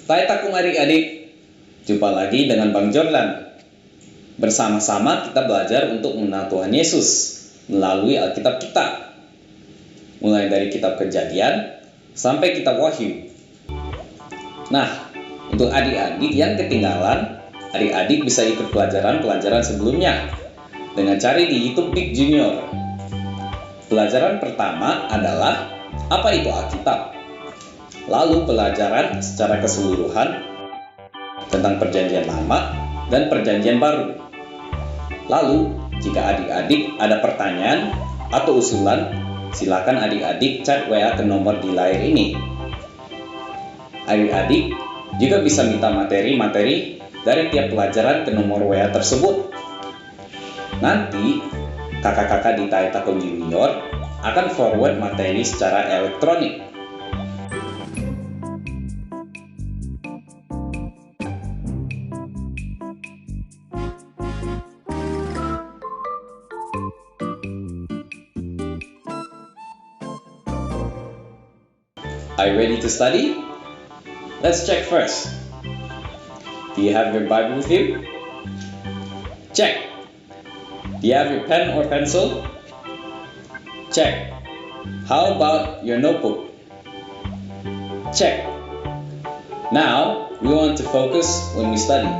Hai Takum adik-adik, jumpa lagi dengan Bang Jordan. Bersama-sama kita belajar untuk mengenal Tuhan Yesus melalui Alkitab kita. Mulai dari kitab Kejadian sampai kitab Wahyu. Nah, untuk adik-adik yang ketinggalan, adik-adik bisa ikut pelajaran-pelajaran sebelumnya dengan cari di YouTube Big Junior. Pelajaran pertama adalah apa itu Alkitab? Lalu pelajaran secara keseluruhan tentang Perjanjian Lama dan Perjanjian Baru. Lalu, jika adik-adik ada pertanyaan atau usulan, silakan adik-adik chat WA ke nomor di layar ini. Adik-adik juga bisa minta materi-materi dari tiap pelajaran ke nomor WA tersebut. Nanti, kakak-kakak di Tai Takum Junior akan forward materi secara elektronik. Are you ready to study? Let's check first. Do you have your Bible with you? Check. Do you have your pen or pencil? Check. How about your notebook? Check. Now, we want to focus when we study.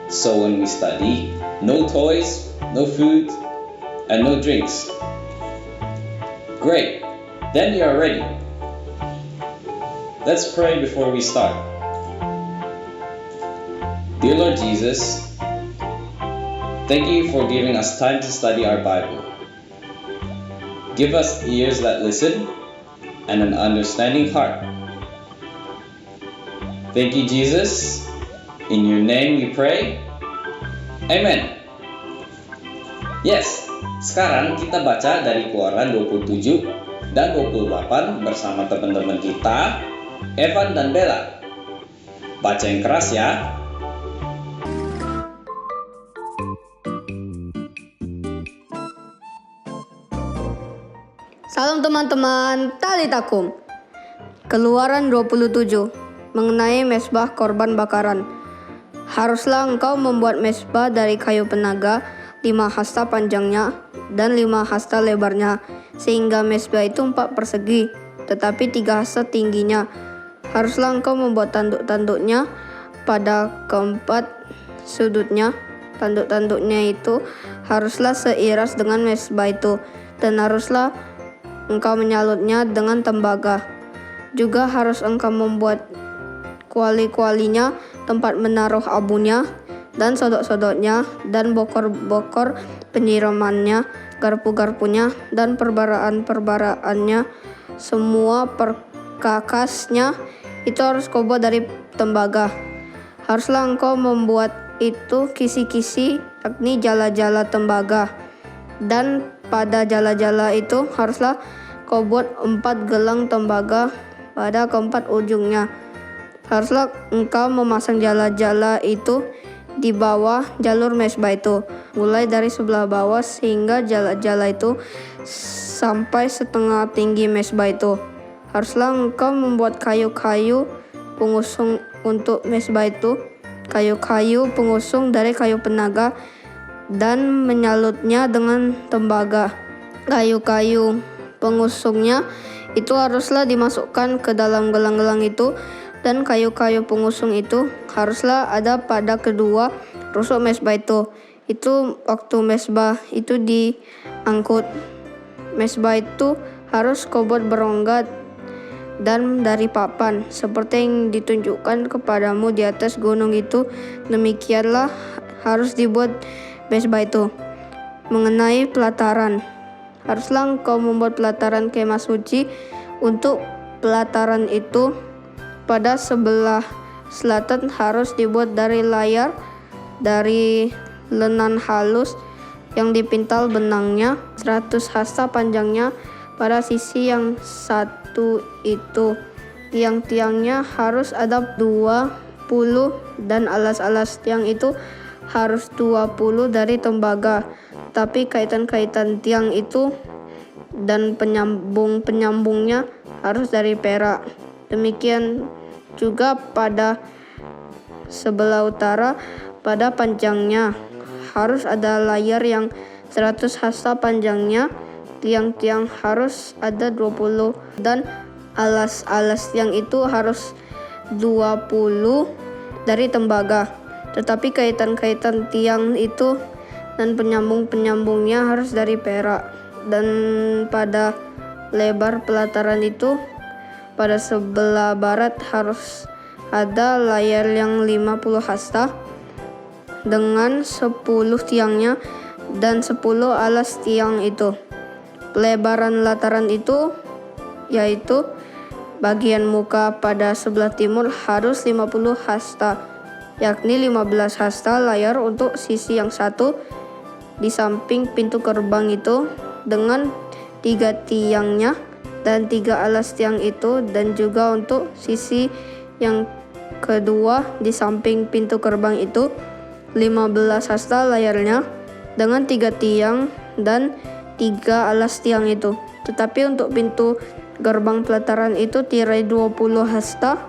So when we study, no toys, no food, and no drinks. Great. Then you are ready. Let's pray before we start. Dear Lord Jesus, thank you for giving us time to study our Bible. Give us ears that listen and an understanding heart. Thank you, Jesus. In your name we pray. Amen. Yes, sekarang kita baca dari Keluaran 27 dan 28 bersama teman-teman kita, Evan dan Bella. Baca yang keras ya. Salam teman-teman, Tali Takum. Keluaran 27 mengenai mezbah korban bakaran. Haruslah engkau membuat mezbah dari kayu penaga, 5 hasta panjangnya dan 5 hasta lebarnya, sehingga mezbah itu 4 persegi, tetapi 3 hasta tingginya. Haruslah engkau membuat tanduk-tanduknya pada keempat sudutnya. Tanduk-tanduknya itu haruslah seiras dengan mezbah itu, dan haruslah engkau menyalutnya dengan tembaga. Juga harus engkau membuat kuali-kualinya, tempat menaruh abunya, dan sodok-sodoknya, dan bokor-bokor penyiramannya, garpu-garpunya, dan perbaraan-perbaraannya, semua perkakasnya, itu harus kau buat dari tembaga. Haruslah engkau membuat itu kisi-kisi, yakni jala-jala tembaga. Dan pada jala-jala itu haruslah kau buat 4 gelang tembaga pada keempat ujungnya. Haruslah engkau memasang jala-jala itu di bawah jalur mezbah itu, mulai dari sebelah bawah sehingga jala-jala itu sampai setengah tinggi mezbah itu. Haruslah engkau membuat kayu-kayu pengusung untuk mezbah itu, kayu-kayu pengusung dari kayu penaga, dan menyalutnya dengan tembaga. Kayu-kayu pengusungnya itu haruslah dimasukkan ke dalam gelang-gelang itu, dan kayu-kayu pengusung itu haruslah ada pada kedua rusuk mezbah itu. Itu waktu mezbah itu diangkut. Mezbah itu harus kau buat berongga dan dari papan, seperti yang ditunjukkan kepadamu di atas gunung itu. Demikianlah harus dibuat mezbah itu. Mengenai pelataran, haruslah engkau membuat pelataran kemah suci. Untuk pelataran itu pada sebelah selatan harus dibuat dari layar, dari lenan halus yang dipintal benangnya, 100 hasta panjangnya pada sisi yang satu itu. Tiang-tiangnya harus ada 20 dan alas-alas tiang itu harus 20 dari tembaga. Tapi kaitan-kaitan tiang itu dan penyambung-penyambungnya harus dari perak. Demikian juga pada sebelah utara pada panjangnya. Harus ada layar yang 100 hasta panjangnya. Tiang-tiang harus ada 20 dan alas-alas tiang itu harus 20 dari tembaga. Tetapi kaitan-kaitan tiang itu dan penyambung-penyambungnya harus dari perak. Dan pada lebar pelataran itu pada sebelah barat harus ada layar yang 50 hasta dengan 10 tiangnya dan 10 alas tiang itu. Pelebaran lataran itu yaitu bagian muka pada sebelah timur harus 50 hasta, yakni 15 hasta layar untuk sisi yang satu di samping pintu gerbang itu dengan 3 tiangnya dan 3 alas tiang itu, dan juga untuk sisi yang kedua di samping pintu gerbang itu 15 hasta layarnya dengan 3 tiang dan 3 alas tiang itu. Tetapi untuk pintu gerbang pelataran itu tirai 20 hasta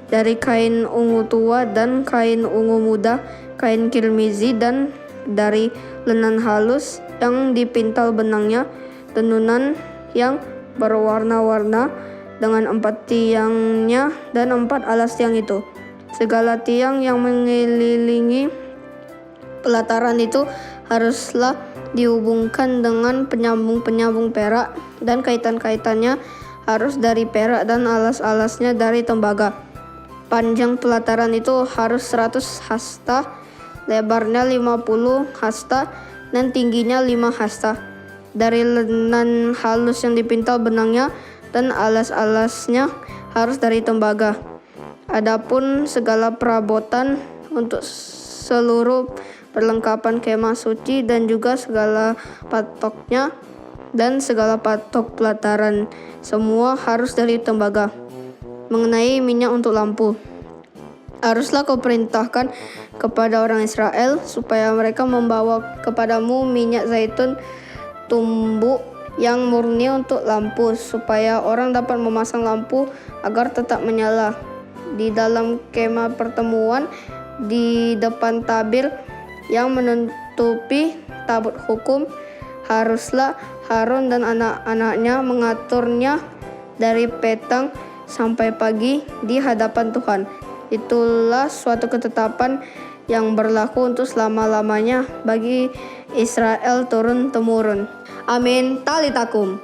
dari kain ungu tua dan kain ungu muda, kain kirmizi dan dari lenan halus yang dipintal benangnya, tenunan yang berwarna-warna dengan 4 tiangnya dan 4 alas tiang itu. Segala tiang yang mengelilingi pelataran itu haruslah dihubungkan dengan penyambung-penyambung perak, dan kaitan-kaitannya harus dari perak dan alas-alasnya dari tembaga. Panjang pelataran itu harus 100 hasta, lebarnya 50 hasta, dan tingginya 5 hasta. Dari lenan halus yang dipintal benangnya dan alas-alasnya harus dari tembaga. Adapun segala perabotan untuk seluruh perlengkapan kemah suci dan juga segala patoknya dan segala patok pelataran semua harus dari tembaga. Mengenai minyak untuk lampu, haruslah kau perintahkan kepada orang Israel supaya mereka membawa kepadamu minyak zaitun tumbuk yang murni untuk lampu, supaya orang dapat memasang lampu agar tetap menyala di dalam kemah pertemuan di depan tabir yang menutupi tabut hukum. Haruslah Harun dan anak-anaknya mengaturnya dari petang sampai pagi di hadapan Tuhan. Itulah suatu ketetapan yang berlaku untuk selama-lamanya bagi Israel turun-temurun. Amin. Talitakum.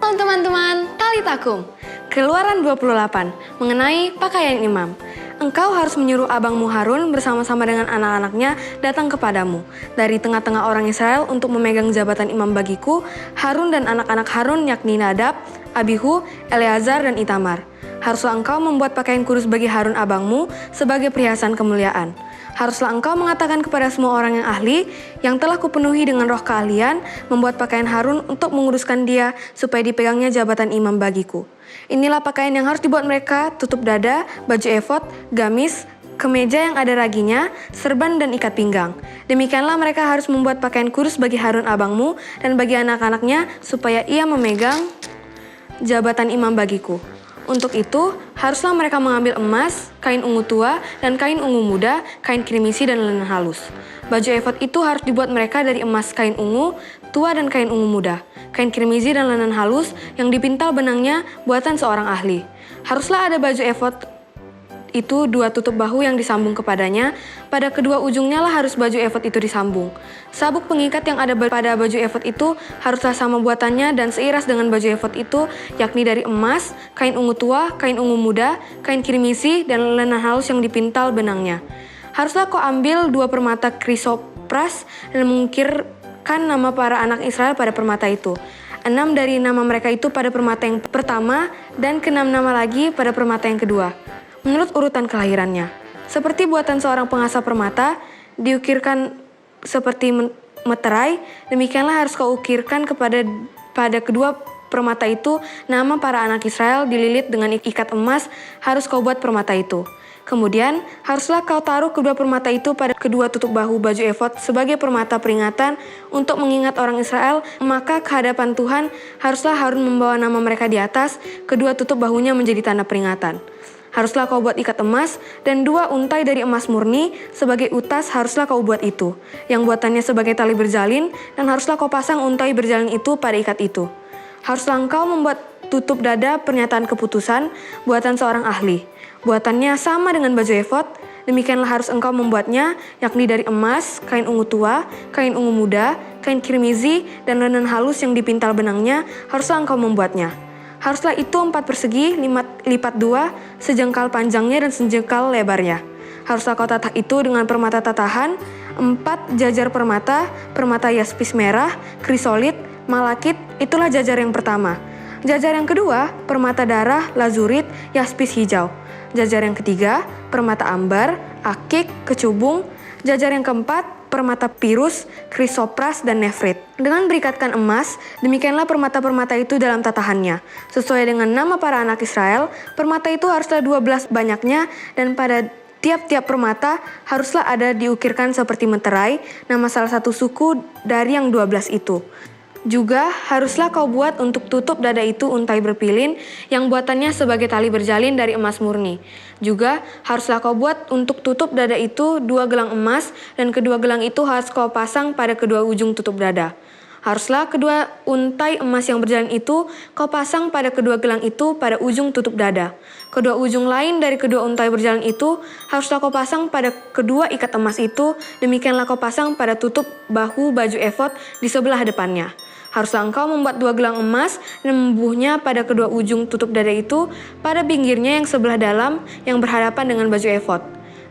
Salam teman-teman, Talitakum. Keluaran 28 mengenai pakaian imam. Engkau harus menyuruh abangmu Harun bersama-sama dengan anak-anaknya datang kepadamu dari tengah-tengah orang Israel untuk memegang jabatan imam bagiku. Harun dan anak-anak Harun yakni Nadab, Abihu, Eleazar, dan Itamar. Haruslah engkau membuat pakaian kudus bagi Harun abangmu sebagai perhiasan kemuliaan. Haruslah engkau mengatakan kepada semua orang yang ahli, yang telah kupenuhi dengan roh keahlian, membuat pakaian Harun untuk menguruskan dia, supaya dipegangnya jabatan imam bagiku. Inilah pakaian yang harus dibuat mereka: tutup dada, baju efod, gamis, kemeja yang ada raginya, serban, dan ikat pinggang. Demikianlah mereka harus membuat pakaian kudus bagi Harun abangmu dan bagi anak-anaknya, supaya ia memegang jabatan imam bagiku. Untuk itu, haruslah mereka mengambil emas, kain ungu tua, dan kain ungu muda, kain kirmisi, dan lenan halus. Baju efod itu harus dibuat mereka dari emas, kain ungu tua, dan kain ungu muda, kain kirmisi, dan lenan halus yang dipintal benangnya buatan seorang ahli. Haruslah ada baju efod itu 2 tutup bahu yang disambung kepadanya. Pada kedua ujungnya lah harus baju efod itu disambung. Sabuk pengikat yang ada pada baju efod itu haruslah sama buatannya dan seiras dengan baju efod itu, yakni dari emas, kain ungu tua, kain ungu muda, kain kirmisi, dan lenan halus yang dipintal benangnya. Haruslah kau ambil 2 permata krisopras dan mengukirkan nama para anak Israel pada permata itu. 6 dari nama mereka itu pada permata yang pertama dan ke-6 nama lagi pada permata yang kedua, menurut urutan kelahirannya. Seperti buatan seorang pengasah permata, diukirkan seperti meterai, demikianlah harus kau ukirkan pada kedua permata itu nama para anak Israel dililit dengan ikat emas, harus kau buat permata itu. Kemudian, haruslah kau taruh kedua permata itu pada kedua tutup bahu baju efod sebagai permata peringatan untuk mengingat orang Israel. Maka ke hadapan Tuhan, haruslah Harun membawa nama mereka di atas, kedua tutup bahunya menjadi tanda peringatan. haruslah kau buat ikat emas, dan 2 untai dari emas murni sebagai utas haruslah kau buat itu, yang buatannya sebagai tali berjalin, dan haruslah kau pasang untai berjalin itu pada ikat itu. Haruslah engkau membuat tutup dada pernyataan keputusan buatan seorang ahli. Buatannya sama dengan baju efod, demikianlah harus engkau membuatnya, yakni dari emas, kain ungu tua, kain ungu muda, kain kirmizi, dan linen halus yang dipintal benangnya, haruslah engkau membuatnya. Haruslah itu 4 persegi, lipat 2, sejengkal panjangnya dan sejengkal lebarnya. Haruslah kau tatah itu dengan permata tatahan, 4 jajar permata yaspis merah, krisolit, malakit, itulah jajar yang pertama. Jajar yang kedua, permata darah, lazurit, yaspis hijau. Jajar yang ketiga, permata ambar, akik, kecubung. Jajar yang keempat, permata pirus, krisopras, dan nefrit. Dengan berikatkan emas, demikianlah permata-permata itu dalam tatahannya. Sesuai dengan nama para anak Israel, permata itu haruslah 12 banyaknya, dan pada tiap-tiap permata haruslah ada diukirkan seperti meterai, nama salah satu suku dari yang 12 itu. Juga haruslah kau buat untuk tutup dada itu untai berpilin yang buatannya sebagai tali berjalin dari emas murni. Juga haruslah kau buat untuk tutup dada itu 2 gelang emas, dan kedua gelang itu harus kau pasang pada kedua ujung tutup dada. Haruslah kedua untai emas yang berjalan itu kau pasang pada kedua gelang itu pada ujung tutup dada. Kedua ujung lain dari kedua untai berjalan itu haruslah kau pasang pada kedua ikat emas itu, demikianlah kau pasang pada tutup bahu baju efod di sebelah depannya. Haruslah engkau membuat 2 gelang emas dan membubuhnya pada kedua ujung tutup dada itu pada pinggirnya yang sebelah dalam yang berhadapan dengan baju efod.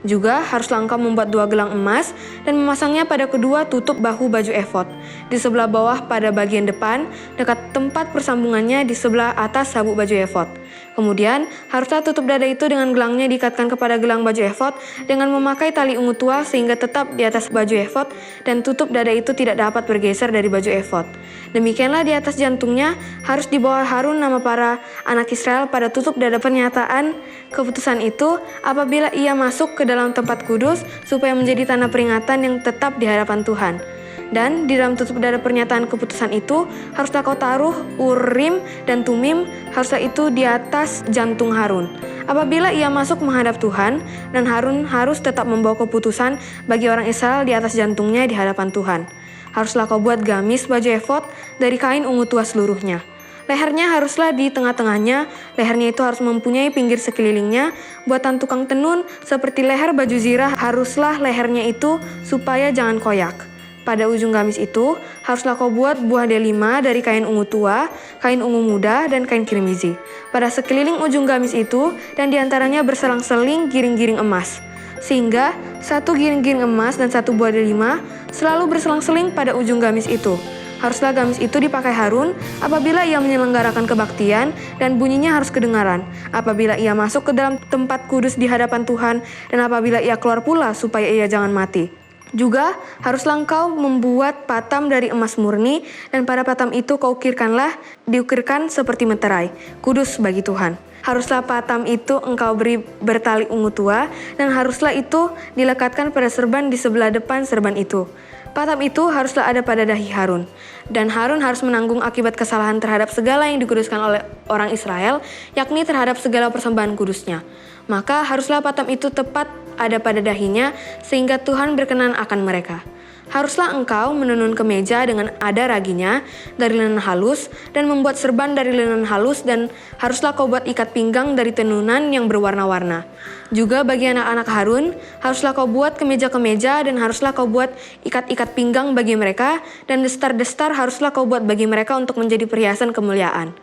Juga haruslah engkau membuat 2 gelang emas dan memasangnya pada kedua tutup bahu baju efod, di sebelah bawah pada bagian depan, dekat tempat persambungannya di sebelah atas sabuk baju efod. Kemudian, haruslah tutup dada itu dengan gelangnya diikatkan kepada gelang baju efod dengan memakai tali ungu tua sehingga tetap di atas baju efod, dan tutup dada itu tidak dapat bergeser dari baju efod. Demikianlah di atas jantungnya harus dibawa Harun nama para anak Israel pada tutup dada pernyataan keputusan itu apabila ia masuk ke dalam tempat kudus supaya menjadi tanda peringatan yang tetap di hadapan Tuhan. Dan di dalam tutup dada pernyataan keputusan itu haruslah kau taruh Urim dan Tumim, haruslah itu di atas jantung Harun. Apabila ia masuk menghadap Tuhan, dan Harun harus tetap membawa keputusan bagi orang Israel di atas jantungnya di hadapan Tuhan. Haruslah kau buat gamis baju efod dari kain ungu tua seluruhnya. Lehernya haruslah di tengah-tengahnya, lehernya itu harus mempunyai pinggir sekelilingnya, buatan tukang tenun seperti leher baju zirah haruslah lehernya itu supaya jangan koyak. Pada ujung gamis itu, haruslah kau buat buah delima dari kain ungu tua, kain ungu muda, dan kain kirmizi. Pada sekeliling ujung gamis itu, dan diantaranya berselang-seling giring-giring emas. Sehingga 1 giring-giring emas dan 1 buah delima selalu berselang-seling pada ujung gamis itu. Haruslah gamis itu dipakai Harun apabila ia menyelenggarakan kebaktian, dan bunyinya harus kedengaran apabila ia masuk ke dalam tempat kudus di hadapan Tuhan, dan apabila ia keluar pula supaya ia jangan mati. Juga haruslah engkau membuat patam dari emas murni, dan pada patam itu kau diukirkan seperti meterai, kudus bagi Tuhan. Haruslah patam itu engkau beri bertali ungu tua, dan haruslah itu dilekatkan pada serban di sebelah depan serban itu. Patam itu haruslah ada pada dahi Harun, dan Harun harus menanggung akibat kesalahan terhadap segala yang dikuduskan oleh orang Israel, yakni terhadap segala persembahan kudusnya. Maka haruslah patam itu tepat ada pada dahinya, sehingga Tuhan berkenan akan mereka. Haruslah engkau menenun kemeja dengan ada raginya dari linen halus, dan membuat serban dari linen halus, dan haruslah kau buat ikat pinggang dari tenunan yang berwarna-warna. Juga bagi anak-anak Harun, haruslah kau buat kemeja-kemeja, dan haruslah kau buat ikat-ikat pinggang bagi mereka, dan destar-destar haruslah kau buat bagi mereka untuk menjadi perhiasan kemuliaan.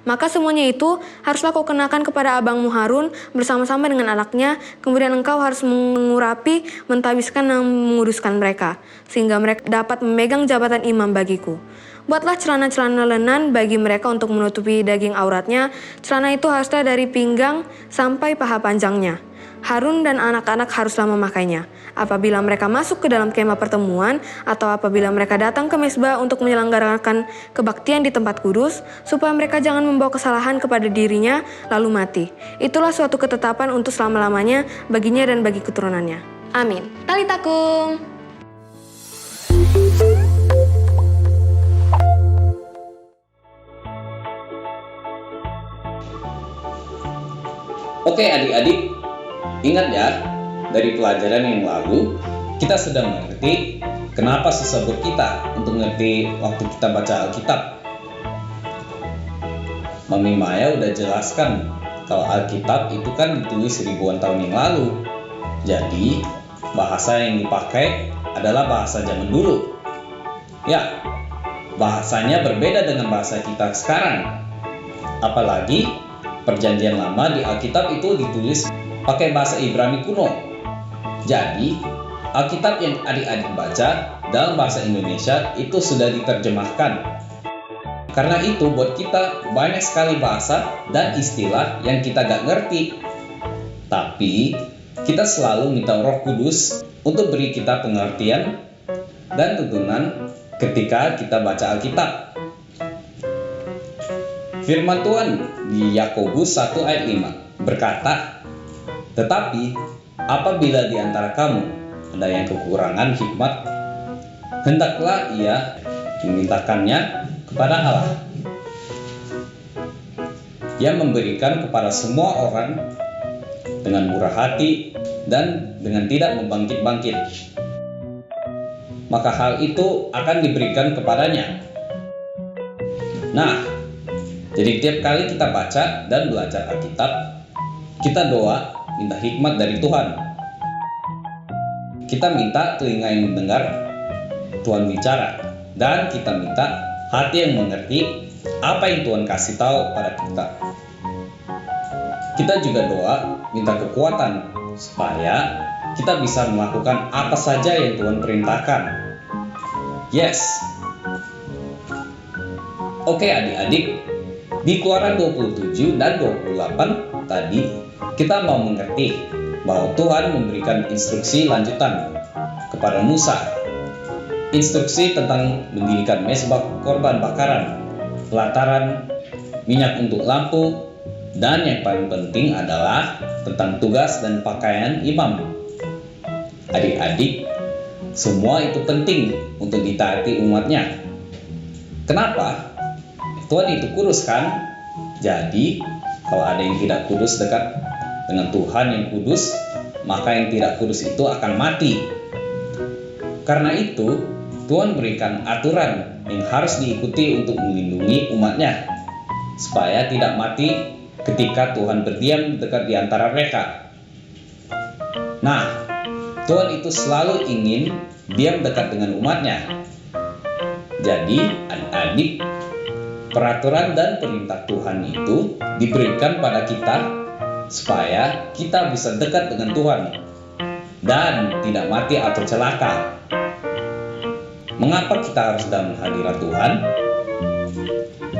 Maka semuanya itu haruslah kau kenakan kepada abangmu Harun bersama-sama dengan anaknya, kemudian engkau harus mengurapi, mentabiskan dan menguduskan mereka, sehingga mereka dapat memegang jabatan imam bagiku. Buatlah celana-celana lenan bagi mereka untuk menutupi daging auratnya. Celana itu haruslah dari pinggang sampai paha panjangnya. Harun dan anak-anak haruslah memakainya apabila mereka masuk ke dalam kemah pertemuan, atau apabila mereka datang ke mezbah untuk menyelenggarakan kebaktian di tempat kudus, supaya mereka jangan membawa kesalahan kepada dirinya lalu mati. Itulah suatu ketetapan untuk selama-lamanya baginya dan bagi keturunannya. Amin. Talitakum. Oke adik-adik, ingat ya, dari pelajaran yang lalu kita sudah mengerti kenapa susah buat kita untuk mengerti waktu kita baca Alkitab. Mami Maya udah jelaskan kalau Alkitab itu kan ditulis ribuan tahun yang lalu. Jadi bahasa yang dipakai adalah bahasa zaman dulu. Ya, bahasanya berbeda dengan bahasa kita sekarang. Apalagi Perjanjian Lama di Alkitab itu ditulis pakai bahasa Ibrani kuno. Jadi, Alkitab yang adik-adik baca dalam bahasa Indonesia itu sudah diterjemahkan. Karena itu buat kita banyak sekali bahasa dan istilah yang kita gak ngerti. Tapi, kita selalu minta Roh Kudus untuk beri kita pengertian dan tuntunan ketika kita baca Alkitab. Firman Tuhan di Yakobus 1 ayat 5 berkata, "Tetapi apabila di antara kamu ada yang kekurangan hikmat, hendaklah ia memintakannya kepada Allah, yang memberikan kepada semua orang dengan murah hati dan dengan tidak membangkit-bangkit. Maka hal itu akan diberikan kepadanya." Nah, jadi tiap kali kita baca dan belajar Alkitab, kita doa minta hikmat dari Tuhan. Kita minta telinga yang mendengar Tuhan bicara, dan kita minta hati yang mengerti apa yang Tuhan kasih tahu pada kita. Kita juga doa minta kekuatan supaya kita bisa melakukan apa saja yang Tuhan perintahkan. Yes. Oke adik-adik, di Keluaran 27 dan 28 tadi kita mau mengerti bahwa Tuhan memberikan instruksi lanjutan kepada Musa. Instruksi tentang mendirikan mezbah korban bakaran, pelataran, minyak untuk lampu, dan yang paling penting adalah tentang tugas dan pakaian imam. Adik-adik, semua itu penting untuk ditaati umatnya. Kenapa? Tuhan itu kudus kan? Jadi, kalau ada yang tidak kudus dekat dengan Tuhan yang kudus, maka yang tidak kudus itu akan mati. Karena itu, Tuhan berikan aturan yang harus diikuti untuk melindungi umatnya, supaya tidak mati ketika Tuhan berdiam dekat di antara mereka. Nah, Tuhan itu selalu ingin diam dekat dengan umatnya. Jadi, adik-adik, peraturan dan perintah Tuhan itu diberikan pada kita supaya kita bisa dekat dengan Tuhan dan tidak mati atau celaka. Mengapa kita harus dalam hadirat Tuhan?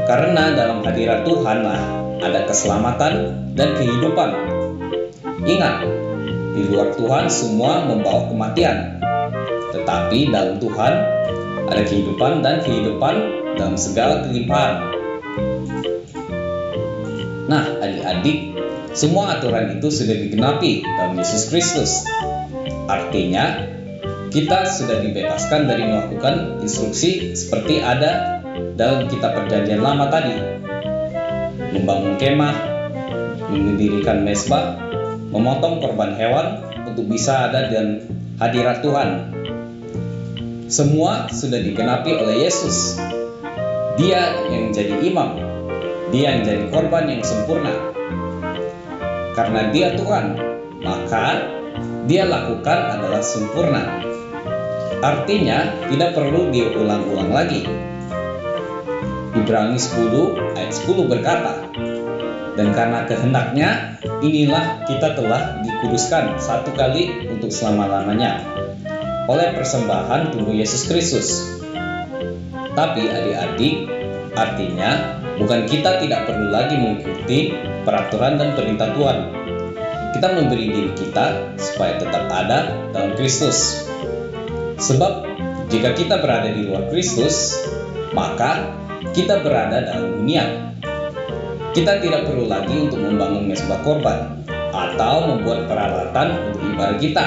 Karena dalam hadirat Tuhan lah ada keselamatan dan kehidupan. Ingat, di luar Tuhan semua membawa kematian. Tetapi dalam Tuhan ada kehidupan dan kehidupan dalam segala kelimpahan. Nah, adik-adik, semua aturan itu sudah digenapi dalam Yesus Kristus. Artinya, kita sudah dibebaskan dari melakukan instruksi seperti ada dalam kitab Perjanjian Lama tadi. Membangun kemah, mendirikan mezbah, memotong korban hewan untuk bisa ada dan hadirat Tuhan. Semua sudah digenapi oleh Yesus. Dia yang jadi imam, dia yang jadi korban yang sempurna. Karena dia Tuhan, maka dia lakukan adalah sempurna. Artinya tidak perlu diulang-ulang lagi. Ibrani 10 ayat 10 berkata, "Dan karena kehendaknya, inilah kita telah dikuduskan satu kali untuk selama-lamanya oleh persembahan tubuh Yesus Kristus." Tapi adik-adik, artinya bukan kita tidak perlu lagi mengikuti peraturan dan perintah Tuhan. Kita memberi diri kita supaya tetap ada dalam Kristus. Sebab jika kita berada di luar Kristus, maka kita berada dalam dunia. Kita tidak perlu lagi untuk membangun mezbah korban atau membuat peralatan untuk ibadah kita.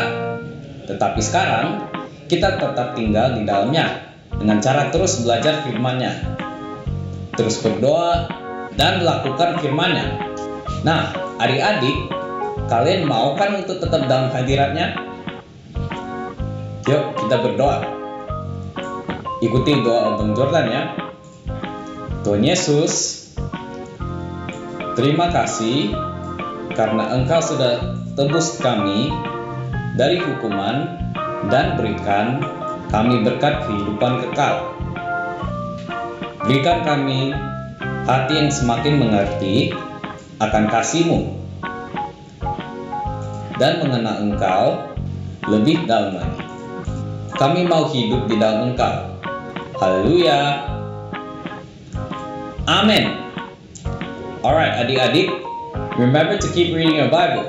Tetapi sekarang kita tetap tinggal di dalamnya dengan cara terus belajar firman-Nya, terus berdoa dan melakukan firman-Nya. Nah, adik-adik, Kalian mau kan untuk tetap dalam hadiratnya? Yuk kita berdoa. Ikuti doa Abang Jordan ya. Tuhan Yesus, terima kasih karena Engkau sudah tebus kami dari hukuman dan berikan kami berkat kehidupan kekal. Berikan kami hati yang semakin mengerti akan kasih-Mu dan mengenal Engkau lebih dalam lagi. Kami mau hidup di dalam Engkau. Haleluya. Amin. Alright, adik-adik, remember to keep reading your Bible,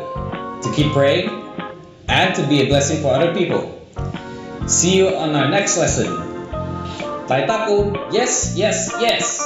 to keep praying, and to be a blessing for other people. See you on our next lesson. Tayo takum. Yes, yes, yes.